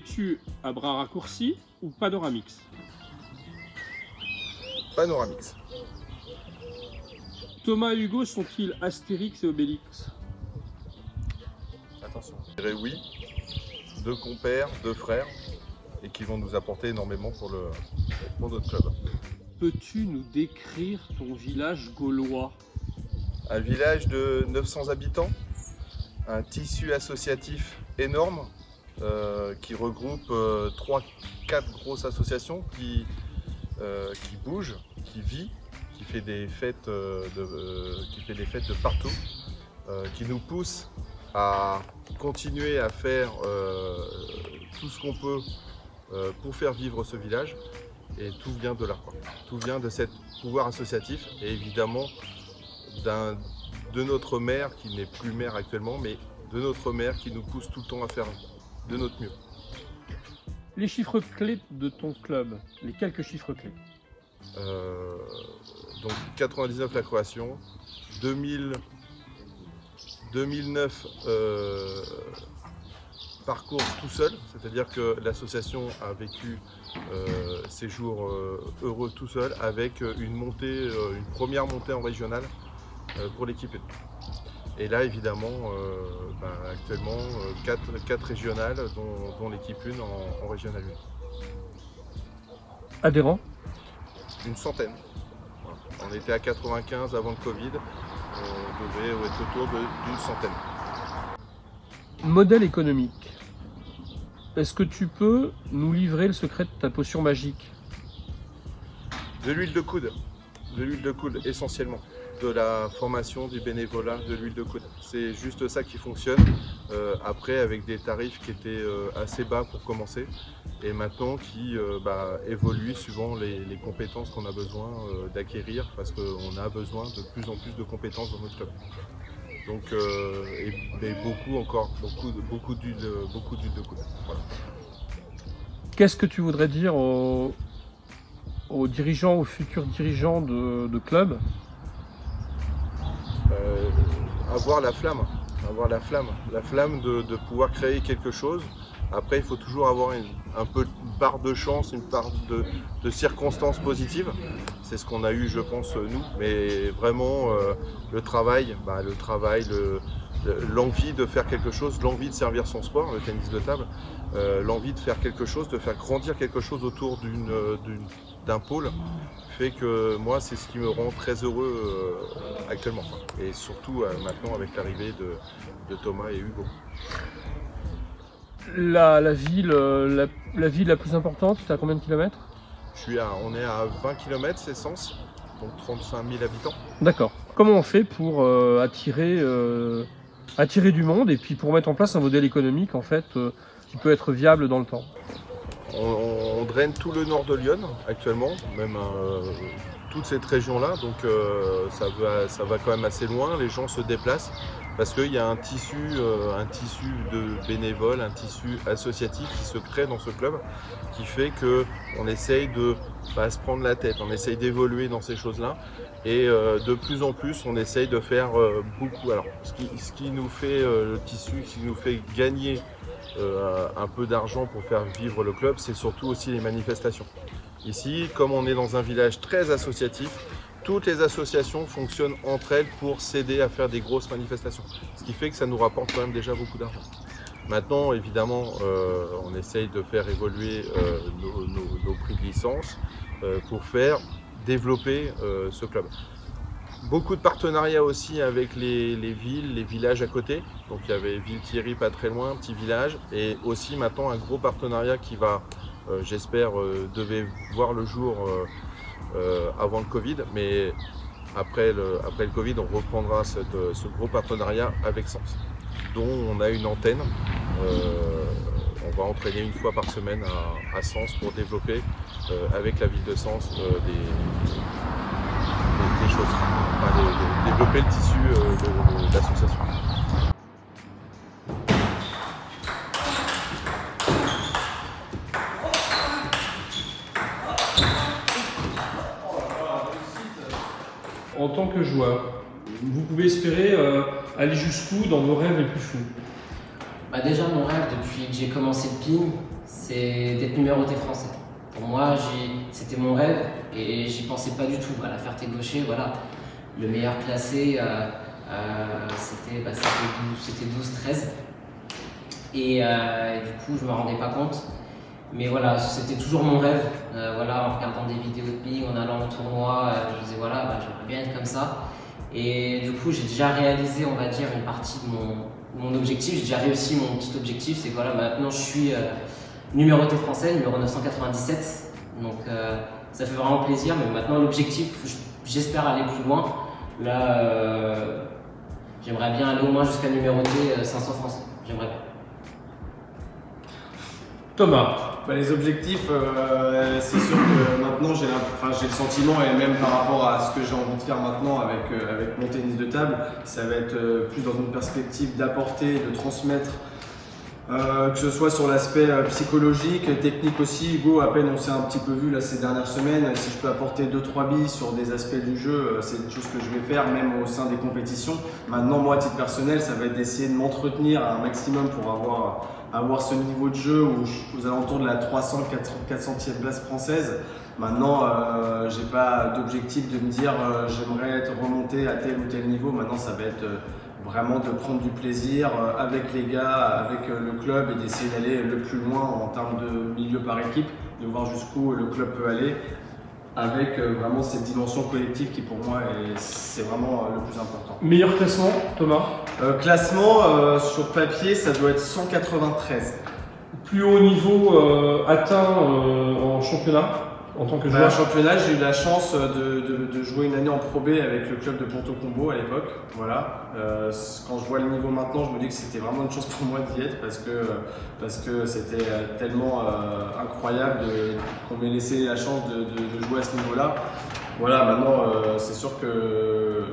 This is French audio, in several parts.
Es-tu à bras raccourcis ou panoramix? Panoramix. Thomas et Hugo sont-ils Astérix et Obélix? Attention. Je dirais oui, deux compères, deux frères, et qui vont nous apporter énormément pour notre club. Peux-tu nous décrire ton village gaulois? Un village de 900 habitants, un tissu associatif énorme qui regroupe 3-4 grosses associations qui bougent, qui vit, qui fait des fêtes de partout, qui nous pousse à continuer à faire tout ce qu'on peut pour faire vivre ce village, et tout vient de là, quoi. Tout vient de ce pouvoir associatif et évidemment de notre maire qui n'est plus maire actuellement, mais de notre maire qui nous pousse tout le temps à faire de notre mieux. Les chiffres clés de ton club, les quelques chiffres clés. Donc 99 la création, 2009 parcours tout seul, c'est-à-dire que l'association a vécu ses jours heureux tout seul avec une première montée en régional pour l'équipe. Et là évidemment actuellement 4 régionales dont l'équipe 1 en régionale 1. Adhérents? Une centaine. Voilà. On était à 95 avant le Covid, on devait être autour d'une centaine. Modèle économique. Est-ce que tu peux nous livrer le secret de ta potion magique? De l'huile de coude essentiellement. De la formation, du bénévolat, de l'huile de coude. C'est juste ça qui fonctionne. Après avec des tarifs qui étaient assez bas pour commencer et maintenant qui évoluent suivant les compétences qu'on a besoin d'acquérir, parce qu'on a besoin de plus en plus de compétences dans notre club. Donc beaucoup d'huile de coude. Voilà. Qu'est-ce que tu voudrais dire aux dirigeants, aux futurs dirigeants de club? Avoir la flamme de pouvoir créer quelque chose. Après, il faut toujours avoir un peu une part de chance, une part de circonstances positives. C'est ce qu'on a eu, je pense, nous. Mais vraiment, le travail, l'envie de faire quelque chose, l'envie de servir son sport, le tennis de table, l'envie de faire quelque chose, de faire grandir quelque chose autour d'un pôle, fait que moi, c'est ce qui me rend très heureux actuellement. Et surtout maintenant avec l'arrivée de Thomas et Hugo. La ville la plus importante, tu as combien de kilomètres? On est à 20 km, c'est Sens, donc 35 000 habitants. D'accord. Comment on fait pour attirer du monde et puis pour mettre en place un modèle économique en fait qui peut être viable dans le temps? On draine tout le nord de Lyon actuellement, même toute cette région-là, donc ça va quand même assez loin. Les gens se déplacent parce qu'il y a un tissu de bénévoles, un tissu associatif qui se crée dans ce club, qui fait qu'on essaye de pas se prendre la tête, on essaye d'évoluer dans ces choses-là. Et de plus en plus, on essaye de faire beaucoup. Alors, ce qui nous fait le tissu, ce qui nous fait gagner un peu d'argent pour faire vivre le club, c'est surtout aussi les manifestations. Ici, comme on est dans un village très associatif, toutes les associations fonctionnent entre elles pour s'aider à faire des grosses manifestations. Ce qui fait que ça nous rapporte quand même déjà beaucoup d'argent. Maintenant, évidemment, on essaye de faire évoluer nos prix de licence pour faire développer ce club. Beaucoup de partenariats aussi avec les villes, les villages à côté. Donc il y avait Ville-Thierry pas très loin, un petit village. Et aussi maintenant un gros partenariat qui va, j'espère, devait voir le jour avant le Covid. Mais après le Covid, on reprendra ce gros partenariat avec Sens, dont on a une antenne. On va entraîner une fois par semaine à Sens pour développer avec la ville de Sens des choses, développer le tissu de l'association. En tant que joueur, vous pouvez espérer aller jusqu'où dans vos rêves les plus fous? Déjà mon rêve depuis que j'ai commencé le ping, c'est d'être numéroté français. Pour moi, c'était mon rêve et j'y pensais pas du tout. À la Ferté-Gaucher, voilà, le meilleur classé, c'était 12-13. Et du coup, je me rendais pas compte. Mais voilà, c'était toujours mon rêve. Voilà, en regardant des vidéos de ping, en allant au tournoi, je disais voilà, j'aimerais bien être comme ça. Et du coup, j'ai déjà réalisé, on va dire, une partie de mon objectif. J'ai déjà réussi mon petit objectif. C'est que voilà, maintenant je suis numéroté français, numéro 997. Donc ça fait vraiment plaisir. Mais maintenant, l'objectif, j'espère aller plus loin. Là, j'aimerais bien aller au moins jusqu'à numéroté 500 français. J'aimerais bien. Thomas. Les objectifs, c'est sûr que maintenant j'ai le sentiment, et même par rapport à ce que j'ai envie de faire maintenant avec mon tennis de table, ça va être plus dans une perspective d'apporter, de transmettre, que ce soit sur l'aspect psychologique, technique aussi. Hugo, à peine on s'est un petit peu vu là, ces dernières semaines, si je peux apporter 2-3 billes sur des aspects du jeu, c'est une chose que je vais faire même au sein des compétitions. Maintenant, moi à titre personnel, ça va être d'essayer de m'entretenir un maximum pour avoir ce niveau de jeu aux alentours de la 300-400e place française. Maintenant, j'ai pas d'objectif de me dire j'aimerais être remonté à tel ou tel niveau. Maintenant, ça va être vraiment de prendre du plaisir avec les gars, avec le club, et d'essayer d'aller le plus loin en termes de milieu par équipe, de voir jusqu'où le club peut aller, avec vraiment cette dimension collective qui pour moi c'est vraiment le plus important. Meilleur classement, Thomas? Classement sur papier, ça doit être 193. Plus haut niveau atteint en championnat en tant que joueur? En championnat, j'ai eu la chance de jouer une année en Pro B avec le club de Ponto Combo à l'époque. Voilà. Quand je vois le niveau maintenant, je me dis que c'était vraiment une chance pour moi d'y être parce que c'était tellement incroyable qu'on m'ait laissé la chance de jouer à ce niveau-là. Voilà, maintenant c'est sûr que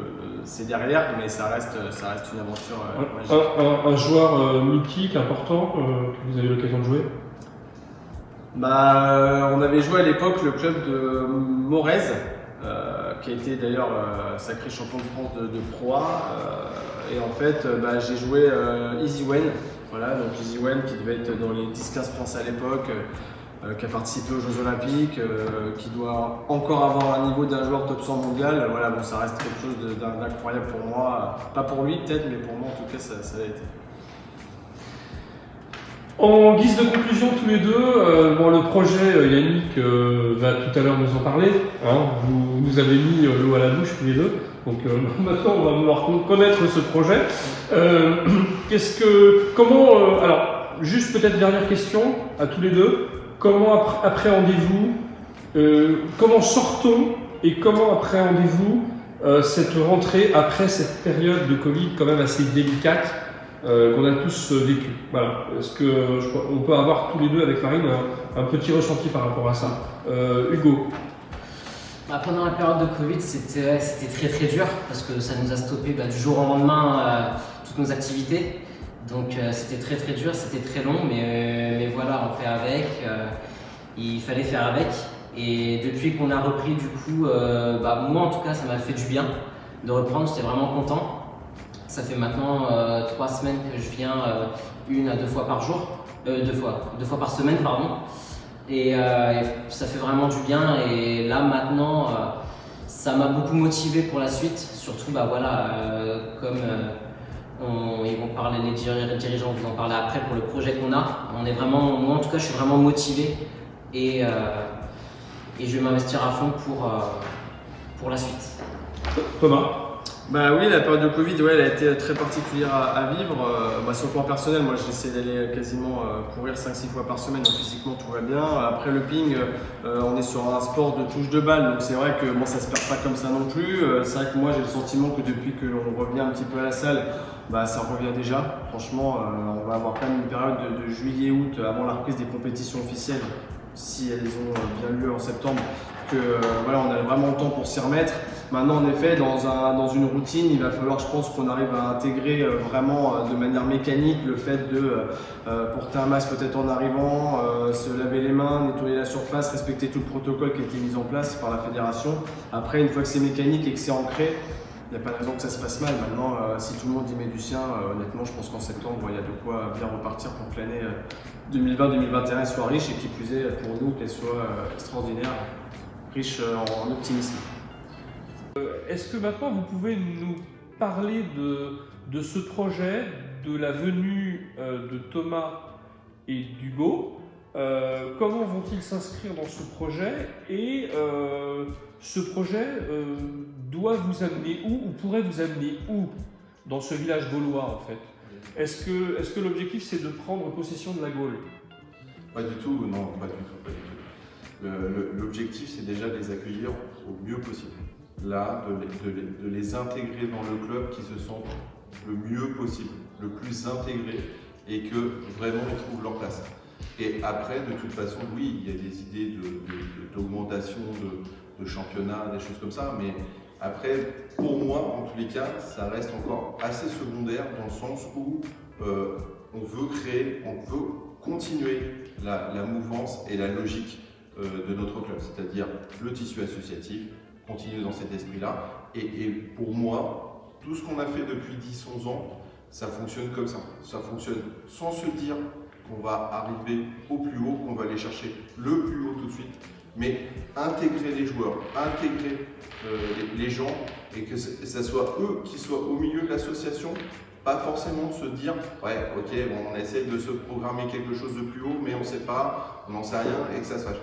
c'est derrière, mais ça reste une aventure magique. Un joueur mythique, important, que vous avez eu l'occasion de jouer? On avait joué à l'époque le club de Morez, qui a été d'ailleurs sacré champion de France de Pro A. Et en fait, j'ai joué Easy Wen. Voilà, donc Easy Wen qui devait être dans les 10-15 français à l'époque, qui a participé aux Jeux Olympiques, qui doit encore avoir un niveau d'un joueur top 100 mondial. Voilà, bon, ça reste quelque chose d'incroyable pour moi. Pas pour lui peut-être, mais pour moi en tout cas ça a été. En guise de conclusion, tous les deux, le projet, Yannick va tout à l'heure nous en parler. Hein, vous nous avez mis l'eau à la bouche tous les deux. Donc maintenant, on va vouloir connaître ce projet. Alors, juste peut-être dernière question à tous les deux. Comment appréhendez-vous, comment sort-on et comment appréhendez-vous cette rentrée après cette période de Covid quand même assez délicate qu'on a tous vécu? Voilà. Est-ce qu'on peut avoir tous les deux avec Marine un petit ressenti par rapport à ça? Hugo? Pendant la période de Covid, c'était très très dur parce que ça nous a stoppé du jour au lendemain toutes nos activités. Donc c'était très très dur, c'était très long, mais voilà, on fait avec. Il fallait faire avec. Et depuis qu'on a repris, du coup, moi en tout cas, ça m'a fait du bien de reprendre. J'étais vraiment content. Ça fait maintenant 3 semaines que je viens 1 à 2 fois par jour, 2 fois par semaine, pardon. Et ça fait vraiment du bien. Et là maintenant, ça m'a beaucoup motivé pour la suite. Surtout, comme ils vont parler, les dirigeants vont en parler après pour le projet qu'on a. On est vraiment, moi en tout cas, je suis vraiment motivé et je vais m'investir à fond pour la suite. Thomas? Oui, la période de Covid, elle a été très particulière à vivre. Sur le plan personnel, moi j'essaie d'aller quasiment courir 5-6 fois par semaine, donc physiquement tout va bien. Après le ping, on est sur un sport de touche de balle, donc c'est vrai que ça se perd pas comme ça non plus. C'est vrai que moi j'ai le sentiment que depuis que l'on revient un petit peu à la salle, ça revient déjà. Franchement, on va avoir quand même une période de juillet-août avant la reprise des compétitions officielles, si elles ont bien lieu en septembre, on a vraiment le temps pour s'y remettre. Maintenant, en effet, dans une routine, il va falloir, je pense, qu'on arrive à intégrer vraiment de manière mécanique le fait de porter un masque peut-être en arrivant, se laver les mains, nettoyer la surface, respecter tout le protocole qui a été mis en place par la fédération. Après, une fois que c'est mécanique et que c'est ancré, n'y a pas de raison que ça se passe mal. Maintenant, si tout le monde y met du sien, honnêtement, je pense qu'en septembre, il y a de quoi bien repartir pour que l'année 2020-2021 soit riche et qui plus est pour nous qu'elle soit extraordinaire, riche en optimisme. Est-ce que maintenant vous pouvez nous parler de ce projet, de la venue de Thomas et d'Hugo? Comment vont-ils s'inscrire dans ce projet et ce projet doit vous amener où ou pourrait vous amener où dans ce village gaulois en fait? Est-ce que l'objectif c'est de prendre possession de la Gaule? Pas du tout, non, pas du tout. L'objectif c'est déjà de les accueillir au mieux possible. Là, de les intégrer dans le club qui se sentent le mieux possible, le plus intégrés et que vraiment ils trouvent leur place. Et après, de toute façon, oui, il y a des idées d'augmentation de championnat, des choses comme ça, mais après, pour moi, en tous les cas, ça reste encore assez secondaire dans le sens où on veut créer, on veut continuer la mouvance et la logique de notre club, c'est-à-dire le tissu associatif, continuer dans cet esprit-là. Et pour moi, tout ce qu'on a fait depuis 10-11 ans, ça fonctionne comme ça. Ça fonctionne sans se dire qu'on va arriver au plus haut, qu'on va aller chercher le plus haut tout de suite, mais intégrer les joueurs, intégrer les gens et que ce soit eux qui soient au milieu de l'association, pas forcément de se dire ouais ok bon, on essaie de se programmer quelque chose de plus haut mais on ne sait pas, on n'en sait rien et que ça se fasse.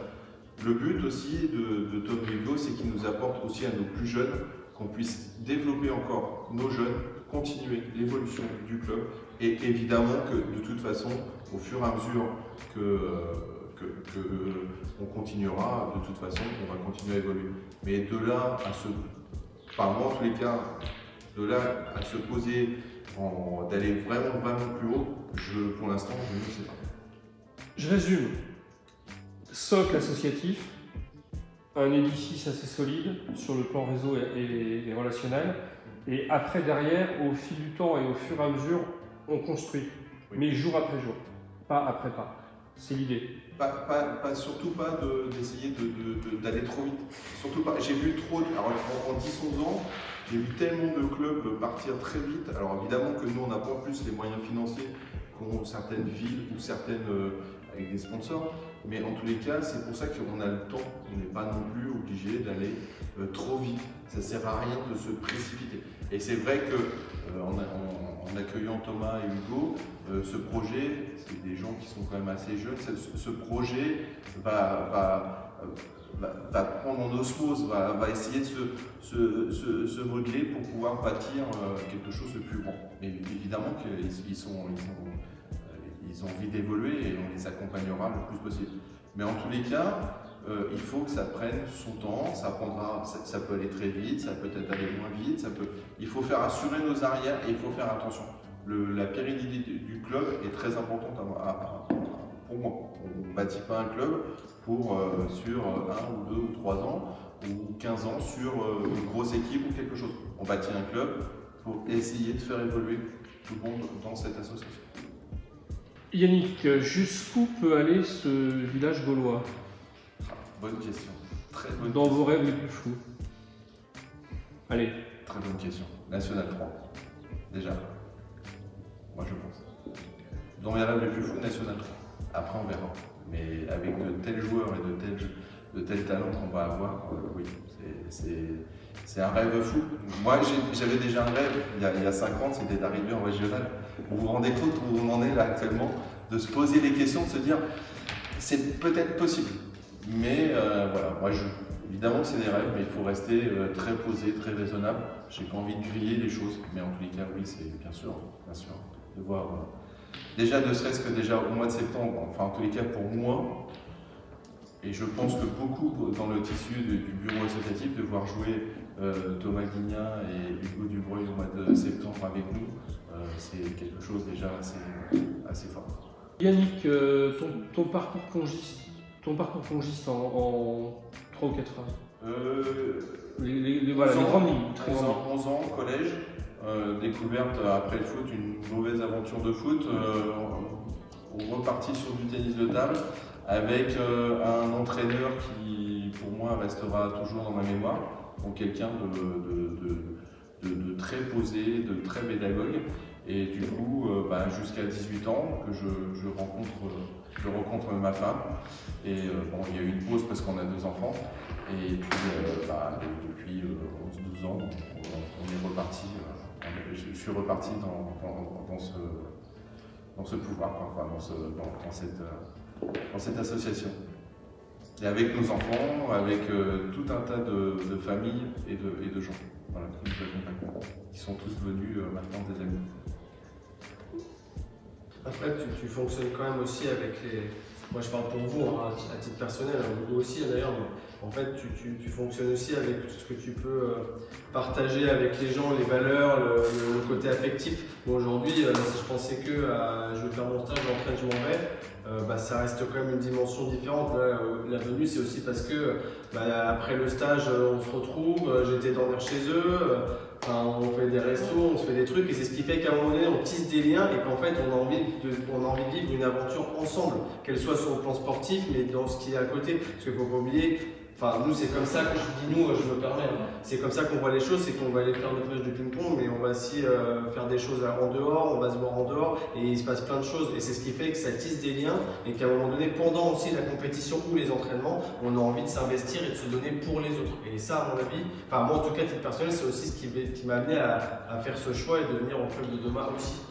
Le but aussi de Tom et Hugo, c'est qu'ils nous apportent aussi à nos plus jeunes, qu'on puisse développer encore nos jeunes, continuer l'évolution du club et évidemment que de toute façon, au fur et à mesure on continuera, de toute façon, on va continuer à évoluer. Mais de là à se, par moi en tous les cas, de là à se poser, d'aller vraiment plus haut, pour l'instant, je ne sais pas. Je résume. Socle associatif, un édifice assez solide sur le plan réseau et relationnel. Et après, derrière, au fil du temps et au fur et à mesure, on construit. Oui. Mais jour après jour, pas après pas. C'est l'idée. Surtout pas d'essayer d'aller trop vite. Surtout pas. J'ai vu trop. Alors, en 10-11 ans, j'ai vu tellement de clubs partir très vite. Alors évidemment que nous, on n'a pas plus les moyens financiers qu'ont certaines villes ou certaines avec des sponsors. Mais en tous les cas, c'est pour ça qu'on a le temps. On n'est pas non plus obligé d'aller trop vite. Ça ne sert à rien de se précipiter. Et c'est vrai que en accueillant Thomas et Hugo, ce projet, c'est des gens qui sont quand même assez jeunes. Ce projet va prendre en osmose, va essayer de se modeler pour pouvoir bâtir quelque chose de plus grand. Mais évidemment qu'ils ont envie d'évoluer et on les accompagnera le plus possible. Mais en tous les cas, il faut que ça prenne son temps, ça peut aller très vite, ça peut être aller moins vite, il faut faire assurer nos arrières et il faut faire attention. La pérennité du club est très importante pour moi. On ne bâtit pas un club sur 1 ou 2 ou 3 ans ou 15 ans sur une grosse équipe ou quelque chose. On bâtit un club pour essayer de faire évoluer tout le monde dans cette association. Yannick, jusqu'où peut aller ce village gaulois? Bonne question. Très bonne Dans question. vos rêves les plus fous. Allez. Très bonne question. National 3. Déjà. Moi je pense. Dans mes rêves les plus fous, National 3. Après on verra. Mais avec de tels joueurs et de tels talents qu'on va avoir, oui. C'est un rêve fou. Moi j'avais déjà un rêve il y a 5 ans, c'était d'arriver en régional. Vous vous rendez compte où on en est là actuellement? De se poser les questions, de se dire c'est peut-être possible. Mais voilà, moi évidemment c'est des rêves, mais il faut rester très posé, très raisonnable. J'ai pas envie de griller les choses, mais en tous les cas, oui, c'est bien sûr, de voir. Déjà, ne serait-ce que déjà au mois de septembre, enfin en tous les cas pour moi, et je pense que beaucoup dans le tissu du bureau associatif, de voir jouer Thomas Guignat et Hugo Dubreuil au mois de septembre avec nous, c'est quelque chose déjà assez fort. Yannick, ton parcours consiste en 3 ou 4 phrases. Voilà, les grandes lignes. 11 ans au collège, découverte après le foot, une mauvaise aventure de foot, on repartit sur du tennis de table avec un entraîneur qui pour moi restera toujours dans ma mémoire, donc quelqu'un de très posé, de très pédagogue. Et du coup, jusqu'à 18 ans, que je rencontre ma femme. Et il y a eu une pause parce qu'on a 2 enfants. Et puis, depuis 11-12 ans, on est reparti. Je suis reparti dans ce pouvoir, dans cette association. Et avec nos enfants, avec tout un tas de familles et de gens qui nous accompagnent, qui sont tous devenus maintenant des amis. Après, tu fonctionnes quand même aussi avec les... Moi, je parle pour vous, hein, à titre personnel, vous aussi d'ailleurs, mais en fait, tu fonctionnes aussi avec tout ce que tu peux partager avec les gens, les valeurs, le côté affectif. Bon, aujourd'hui, si je pensais que je vais faire mon stage, j'entraîne, je m'en vais, ça reste quand même une dimension différente. Là, la venue, c'est aussi parce que après le stage, on se retrouve, j'étais dormir chez eux. On fait des restos, on se fait des trucs et c'est ce qui fait qu'à un moment donné on tisse des liens et qu'en fait on a envie de vivre une aventure ensemble, qu'elle soit sur le plan sportif mais dans ce qui est à côté. Parce qu'il ne faut pas oublier, nous c'est comme ça que je dis je me permets, c'est comme ça qu'on voit les choses, c'est qu'on va aller faire notre match de ping-pong mais on va aussi faire des choses en dehors, on va se voir en dehors et il se passe plein de choses et c'est ce qui fait que ça tisse des liens et qu'à un moment donné pendant aussi la compétition ou les entraînements on a envie de s'investir et de se donner pour les autres et ça à mon avis, moi en tout cas titre personnel c'est aussi ce qui m'a amené à faire ce choix et de venir au club de Doma aussi.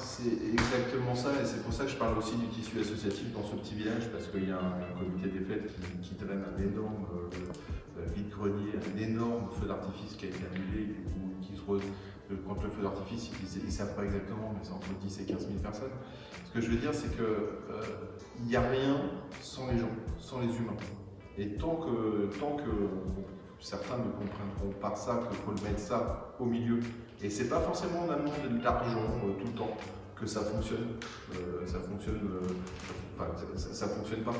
C'est exactement ça et c'est pour ça que je parle aussi du tissu associatif dans ce petit village parce qu'il y a un comité des fêtes qui draine un énorme vide-grenier, un énorme feu d'artifice qui a été annulé ou qui quand le feu d'artifice, ils ne savent pas exactement, mais c'est entre 10 et 15 000 personnes. Ce que je veux dire, c'est qu'il n'y a rien sans les gens, sans les humains. Et tant que certains ne comprendront pas ça, qu'il faut mettre ça au milieu, et c'est pas forcément en amenant de l'argent tout le temps que ça fonctionne, ça fonctionne pas.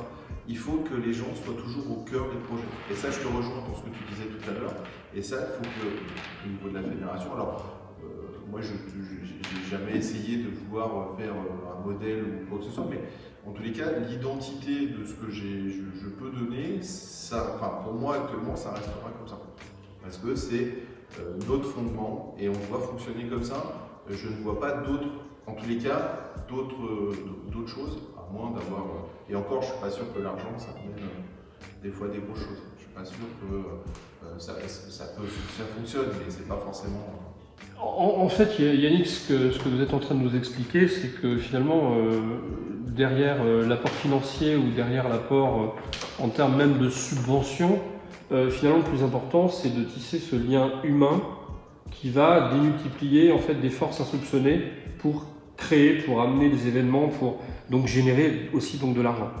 Il faut que les gens soient toujours au cœur des projets. Et ça, je te rejoins dans ce que tu disais tout à l'heure. Et ça, il faut que, au niveau de la fédération, moi, je n'ai jamais essayé de vouloir faire un modèle ou quoi que ce soit, mais en tous les cas, l'identité de ce que je peux donner, pour moi, actuellement, ça restera comme ça. Parce que c'est notre fondement et on doit fonctionner comme ça. Je ne vois pas d'autres, en tous les cas, d'autres choses, à moins d'avoir... Et encore, je ne suis pas sûr que l'argent, ça amène des fois des grosses choses. Je ne suis pas sûr que ça fonctionne, mais ce n'est pas forcément... En fait, Yannick, ce que vous êtes en train de nous expliquer, c'est que finalement, derrière l'apport financier ou derrière l'apport en termes même de subvention, finalement, le plus important, c'est de tisser ce lien humain qui va démultiplier en fait des forces insoupçonnées pour créer, pour amener des événements, pour donc générer aussi donc de l'argent.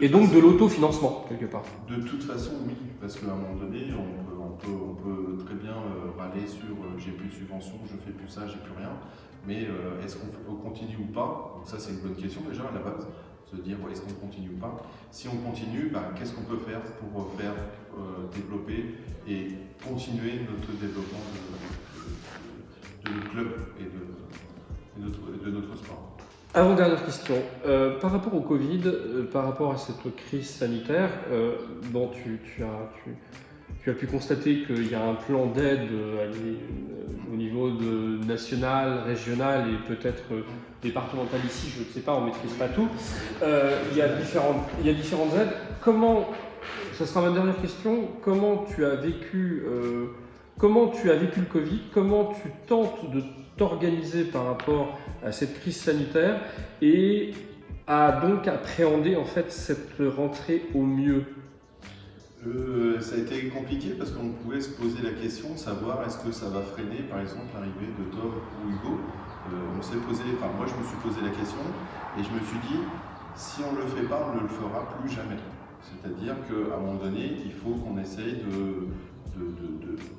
Et donc de l'autofinancement quelque part. De toute façon, oui, parce qu'à un moment donné, on peut très bien râler sur j'ai plus de subventions, je fais plus ça, j'ai plus rien. Mais est-ce qu'on continue ou pas? Donc ça c'est une bonne question déjà à la base, se dire est-ce qu'on continue ou pas. Si on continue, qu'est-ce qu'on peut faire pour faire développer et continuer notre développement de notre club et de notre sport. Avant-dernière question, par rapport au Covid, par rapport à cette crise sanitaire, tu as pu constater qu'il y a un plan d'aide au niveau national, régional et peut-être départemental ici, je ne sais pas, on ne maîtrise pas tout. Il y a différentes aides. Ça sera ma dernière question, comment tu as vécu le Covid? Comment tu tentes de t'organiser par rapport à cette crise sanitaire et à donc appréhender en fait cette rentrée au mieux? Ça a été compliqué parce qu'on pouvait se poser la question de savoir est-ce que ça va freiner par exemple l'arrivée de Tom ou Hugo. Moi je me suis posé la question et je me suis dit si on ne le fait pas, on ne le fera plus jamais. C'est-à-dire qu'à un moment donné, il faut qu'on essaye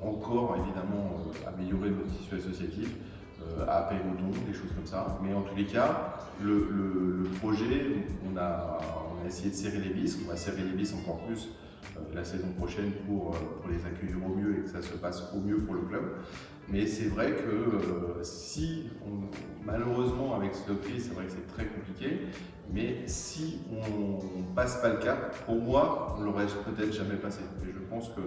encore évidemment améliorer notre tissu associatif, appel aux dons, des choses comme ça. Mais en tous les cas, le projet, on a essayé de serrer les vis, on va serrer les vis encore plus la saison prochaine pour les accueillir au mieux et que ça se passe au mieux pour le club. Mais c'est vrai que malheureusement avec cette crise, c'est vrai que c'est très compliqué, mais si on ne passe pas le cap, pour moi, on ne l'aurait peut-être jamais passé. Et je pense que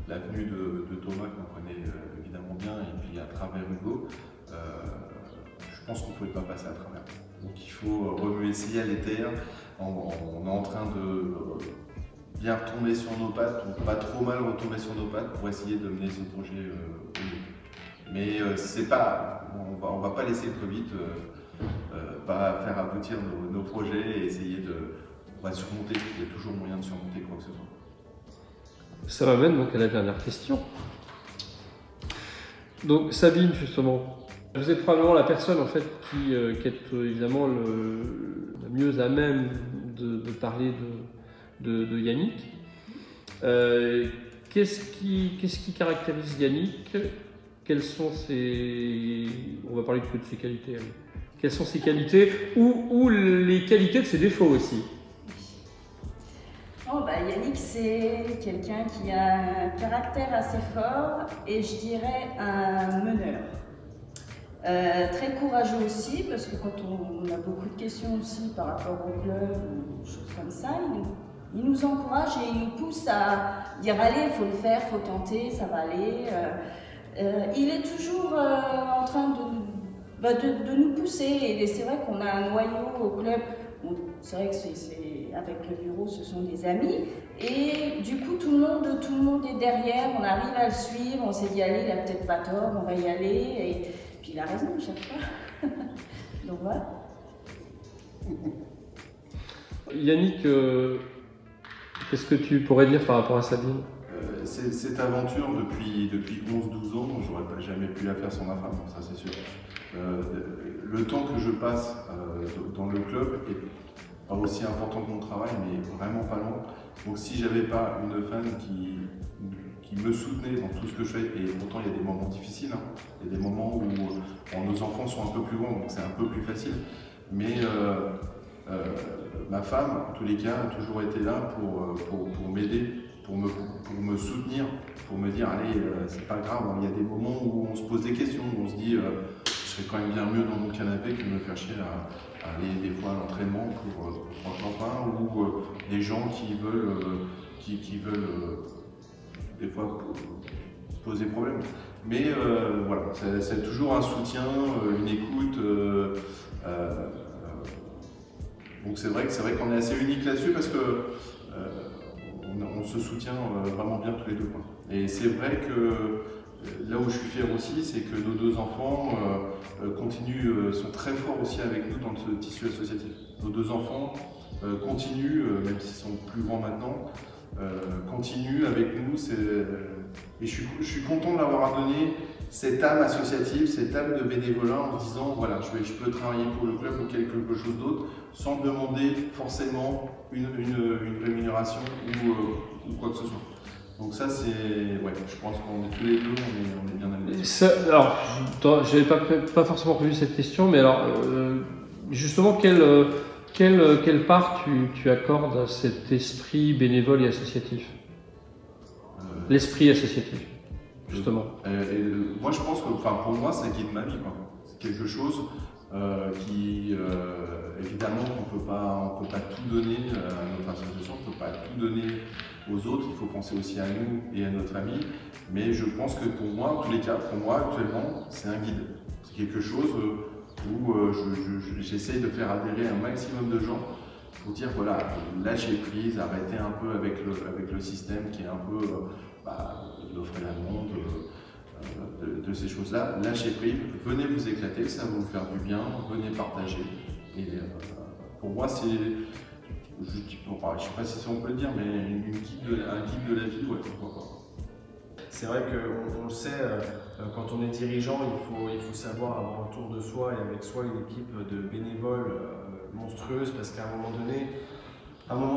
la venue de Thomas qu'on connaît évidemment bien et puis à travers Hugo, je pense qu'on ne pouvait pas passer à travers. Donc il faut remuer ciel et terre. On est en train de bien retomber sur nos pattes, ou pas trop mal retomber sur nos pattes pour essayer de mener ce projet au mieux. Mais c'est pas, on va pas laisser le Covid pas faire aboutir nos projets et essayer on va surmonter. Il y a toujours moyen de surmonter quoi que ce soit. Ça m'amène donc à la dernière question. Donc Sabine, justement, vous êtes probablement la personne en fait qui est évidemment la mieux à même de parler de Yannick. Qu'est-ce qui caractérise Yannick? Quelles sont ses... On va parler que de ses qualités. Allez. Quelles sont ses qualités ou les qualités de ses défauts aussi? Oh, Yannick, c'est quelqu'un qui a un caractère assez fort et je dirais un meneur. Très courageux aussi, parce que quand on a beaucoup de questions aussi par rapport au club ou des choses comme ça, il nous encourage et il nous pousse à dire allez, il faut le faire, il faut tenter, ça va aller. Il est toujours en train de nous pousser et c'est vrai qu'on a un noyau au club. Bon, c'est vrai que avec le bureau, ce sont des amis et du coup tout le monde est derrière, on arrive à le suivre, on s'est dit allez, il a peut-être pas tort, on va y aller et puis il a raison à chaque fois. Donc voilà. Yannick, qu'est-ce que tu pourrais dire par rapport à Sabine? Cette aventure depuis 11-12 ans, j'aurais jamais pu la faire sans ma femme, ça c'est sûr. Le temps que je passe dans le club est pas aussi important que mon travail, mais vraiment pas long. Donc si j'avais pas une femme qui me soutenait dans tout ce que je fais, et pourtant il y a des moments difficiles, hein. Il y a des moments où nos enfants sont un peu plus grands, donc c'est un peu plus facile. Mais ma femme, en tous les cas, a toujours été là pour m'aider, pour me soutenir, pour me dire allez, c'est pas grave, il y a des moments où on se pose des questions, où on se dit je serais quand même bien mieux dans mon canapé que de me faire chier à aller des fois à l'entraînement pour prendre un pain, ou des gens qui veulent des fois poser problème. Mais voilà, c'est toujours un soutien, une écoute. Donc c'est vrai qu'on est assez unique là-dessus parce que on se soutient vraiment bien tous les deux, quoi. Et c'est vrai que là où je suis fier aussi, c'est que nos deux enfants sont très forts aussi avec nous dans ce tissu associatif. Nos deux enfants continuent, même s'ils sont plus grands maintenant, continuent avec nous. Et je suis content de leur avoir donné cette âme associative, cette âme de bénévolat en se disant voilà, je peux travailler pour le club ou quelque chose d'autre sans demander forcément une rémunération ou quoi que ce soit. Donc ça c'est, ouais, je pense qu'on est tous les deux, on est bien amis. Alors, j'avais pas forcément prévu cette question, mais alors justement quelle part tu accordes à cet esprit bénévole et associatif? L'esprit associatif, justement. Moi je pense que, pour moi, ça guide ma vie, quoi. C'est quelque chose qui, évidemment, on peut pas tout donner à notre association, on ne peut pas tout donner aux autres, il faut penser aussi à nous et à notre famille. Mais je pense que pour moi, en tous les cas, pour moi actuellement, c'est un guide. C'est quelque chose où j'essaye de faire adhérer un maximum de gens pour dire voilà, lâcher prise, arrêter un peu avec le système qui est un peu l'offre et la demande, de ces choses-là. Lâchez prise, venez vous éclater, ça va vous faire du bien, venez partager. Et pour moi, c'est, je ne sais pas si on peut le dire, mais un guide de la vie, ouais, pourquoi pas. C'est vrai qu'on le sait, quand on est dirigeant, il faut savoir avoir autour de soi et avec soi une équipe de bénévoles monstrueuse, parce qu'à un moment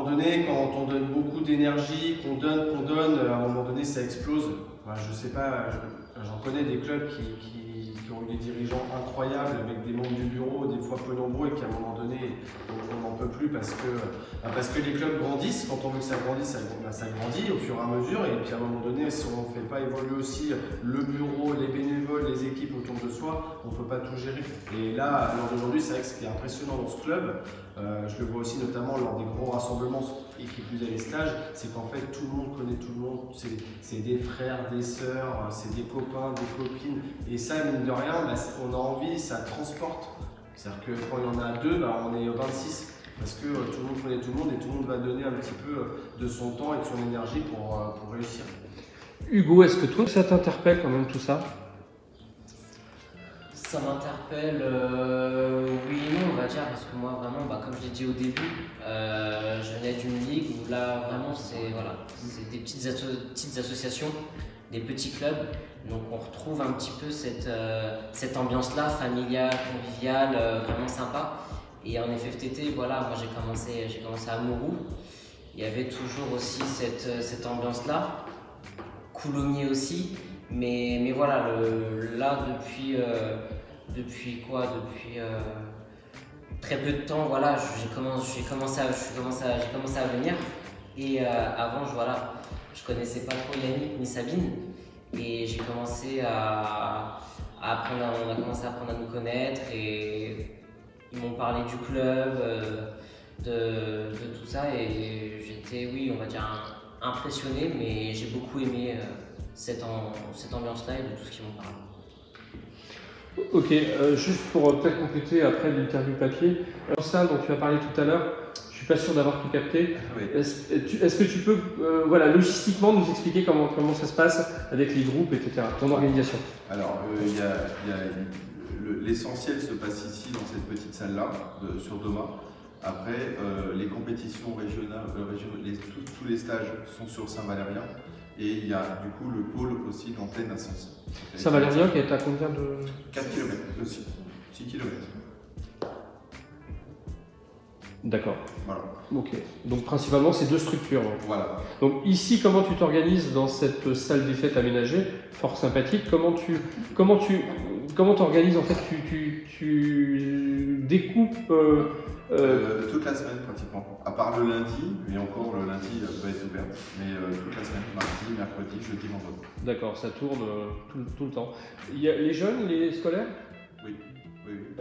donné, quand on donne beaucoup d'énergie, qu'on donne, à un moment donné, ça explose. Enfin, je sais pas, j'en connais des clubs qui ont eu des dirigeants incroyables avec des membres du bureau, des fois peu nombreux, et qu'à un moment donné, on n'en peut plus parce que les clubs grandissent. Quand on veut que ça grandisse, ça grandit au fur et à mesure. Et puis à un moment donné, si on ne fait pas évoluer aussi le bureau, les bénévoles, les équipes autour de soi, on ne peut pas tout gérer. Et là, à l'heure d'aujourd'hui, c'est vrai que ce qui est impressionnant dans ce club, je le vois aussi notamment lors des gros rassemblements qui plus est les stages, c'est qu'en fait tout le monde connaît tout le monde, c'est des frères, des sœurs, c'est des copains, des copines, et ça mine de rien, bah, on a envie, ça transporte. C'est-à-dire que quand il y en a deux, bah, on est 26, parce que tout le monde connaît tout le monde et tout le monde va donner un petit peu de son temps et de son énergie pour réussir. Hugo, est-ce que toi ça t'interpelle quand même tout ça? Ça m'interpelle, oui et non, on va dire, parce que moi vraiment, bah, comme je l'ai dit au début, je venais d'une ligue où là vraiment c'est des petites associations, des petits clubs, donc on retrouve un petit peu cette ambiance-là, familiale, conviviale, vraiment sympa. Et en FFTT, voilà, moi j'ai commencé à Mourou, il y avait toujours aussi cette ambiance-là, Coulommiers aussi, mais voilà, là depuis très peu de temps, voilà, j'ai commencé à venir. Et avant, je connaissais pas trop Yannick ni Sabine, et j'ai commencé à apprendre, on a commencé à apprendre à nous connaître, et ils m'ont parlé du club, de tout ça, et j'étais, oui, on va dire impressionné, mais j'ai beaucoup aimé cette ambiance-là et de tout ce qu'ils m'ont parlé. Ok, juste pour peut-être compléter après l'interview papier, ça dont tu as parlé tout à l'heure, je suis pas sûr d'avoir tout capté. Oui. Est-ce que tu peux, logistiquement nous expliquer comment ça se passe avec les groupes, etc., ton organisation? Alors, l'essentiel se passe ici, dans cette petite salle-là, sur Doma. Après, les compétitions régionales, tous les stages sont sur Saint-Valérien. Et il y a du coup le pôle aussi d'antenne à Sens. Saint-Valérien qui est à combien de... 4 km aussi, 6 km. D'accord. Voilà. Ok. Donc principalement ces deux structures. Voilà. Donc ici, comment tu t'organises dans cette salle des fêtes aménagée, fort sympathique? Comment t'organises en fait? Tu découpes toute la semaine pratiquement, à part le lundi, et encore le lundi va être ouvert, mais toute la semaine, mardi, mercredi, jeudi, vendredi. D'accord, ça tourne tout le temps. Il y a les jeunes, les scolaires? Oui.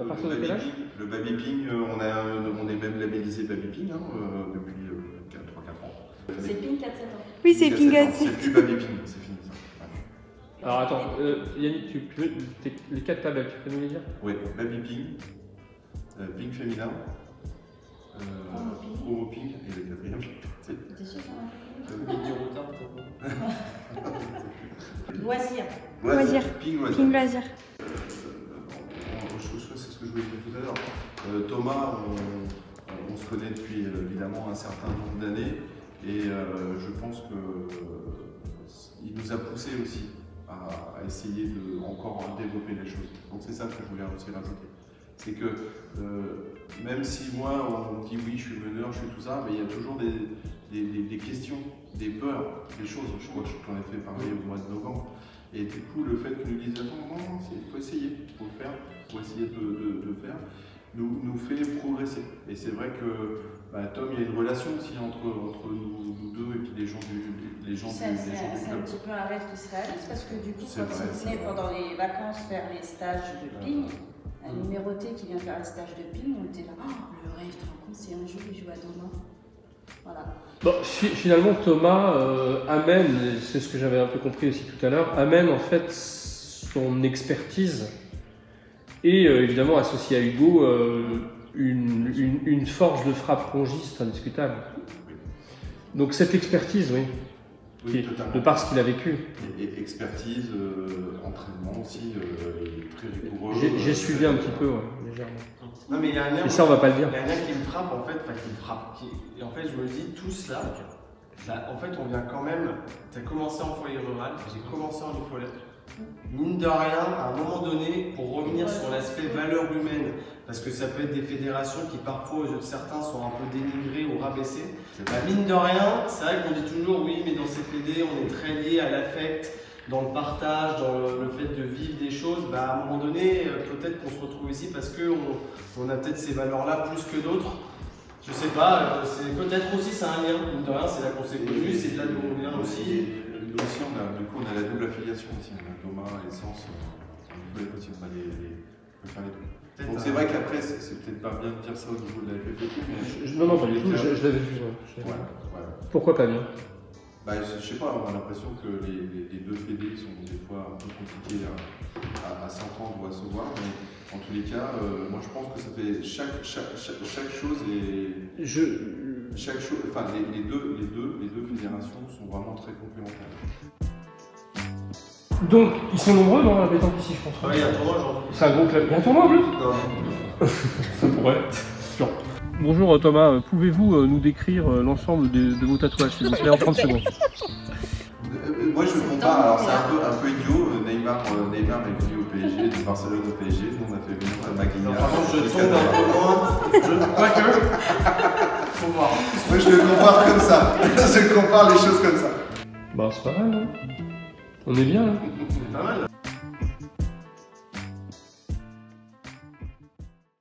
À partir de quel âge? Le Baby Ping, on est même labellisé Baby Ping depuis 3-4 ans. C'est Ping 4-7 ans. Oui, c'est Ping 4-7. C'est plus Baby Ping, c'est fini ça. Ouais. Alors attends, Yannick, les 4 tables, tu peux nous les dire? Oui, Baby Ping, Ping féminin, Promo Ping et le quatrième. T'es sûr ça va? Du retard, Loisir. Ping loisir. Ping loisir. C'est ce que je voulais dire tout à l'heure. Thomas, on se connaît depuis évidemment un certain nombre d'années et je pense qu'il nous a poussé aussi à essayer de encore développer les choses. Donc c'est ça que je voulais aussi rajouter. C'est que même si moi on me dit oui je suis meneur, je suis tout ça, mais il y a toujours des questions, des peurs, des choses. Je crois que je t'en ai fait parler au mois de novembre. Et du coup le fait que nous disions attends, non, il faut essayer, il faut le faire, il faut essayer de faire, nous fait progresser. Et c'est vrai que Tom, il y a une relation aussi entre nous deux et puis les gens du club. C'est un petit peu un rêve qui se réalise parce que du coup quand il venait pendant les vacances faire les stages de ping, un numéroté qui vient faire les stages de ping, on était là, oh, le rêve, tu te rends compte, c'est un jour il joue à Doma. Voilà. Bon, finalement, Thomas amène, c'est ce que j'avais un peu compris aussi tout à l'heure, amène en fait son expertise et évidemment associé à Hugo une force de frappe rongiste indiscutable. Donc cette expertise, oui, de par ce qu'il a vécu. Et expertise, entraînement aussi, très rigoureux. J'ai suivi un petit peu, ouais, légèrement. Non, mais il y a un lien, et ça, on va pas le dire. Il y a un lien qui me frappe en fait, et en fait, je me dis, tous là, en fait, on vient quand même. Tu as commencé en foyer rural, j'ai commencé en follet. Mine de rien, à un moment donné, pour revenir sur l'aspect valeur humaine, parce que ça peut être des fédérations qui parfois, aux yeux de certains, sont un peu dénigrées ou rabaissées. Mine de rien, c'est vrai qu'on dit toujours oui, mais dans ces fédés, on est très lié à l'affect, dans le partage, dans le fait de vivre des choses. À un moment donné, peut-être qu'on se retrouve ici parce qu'on a peut-être ces valeurs-là plus que d'autres. Je sais pas, c'est peut-être aussi c'est un lien. Mine de rien, c'est là qu'on s'est connus, c'est de là d'où on vient aussi. Nous aussi, on a la double affiliation aussi. On a Thomas et Sens. On a peut faire les deux. Donc c'est vrai qu'après, c'est peut-être pas bien de dire ça au niveau de la FFP, mais... Non, pas du tout, je l'avais vu. Ouais. Pourquoi pas bien? Bah, je sais pas, on a l'impression que les deux fédés sont des fois un peu compliqués à s'entendre ou à se voir, mais en tous les cas, moi je pense que ça fait chaque chose est... enfin, les deux fédérations sont vraiment très complémentaires. Donc, ils sont nombreux dans la pétanque ici, je pense. Ouais, il y a un tournoi aujourd'hui. C'est un gros club. Il y a un tournoi en plus? Non. Ça pourrait. Sûr. Bonjour Thomas, pouvez-vous nous décrire l'ensemble de vos tatouages, s'il vous plaît, en 30 secondes? Moi je compare, alors c'est un peu idiot, Neymar est venu au PSG, de Barcelone au PSG, nous on a fait venir Maguignan. Par contre, je tombe un peu loin, pas que. Faut voir. Moi je le compare comme ça, je compare les choses comme ça. Bah c'est pas mal, non? On est bien, là. C'est pas mal.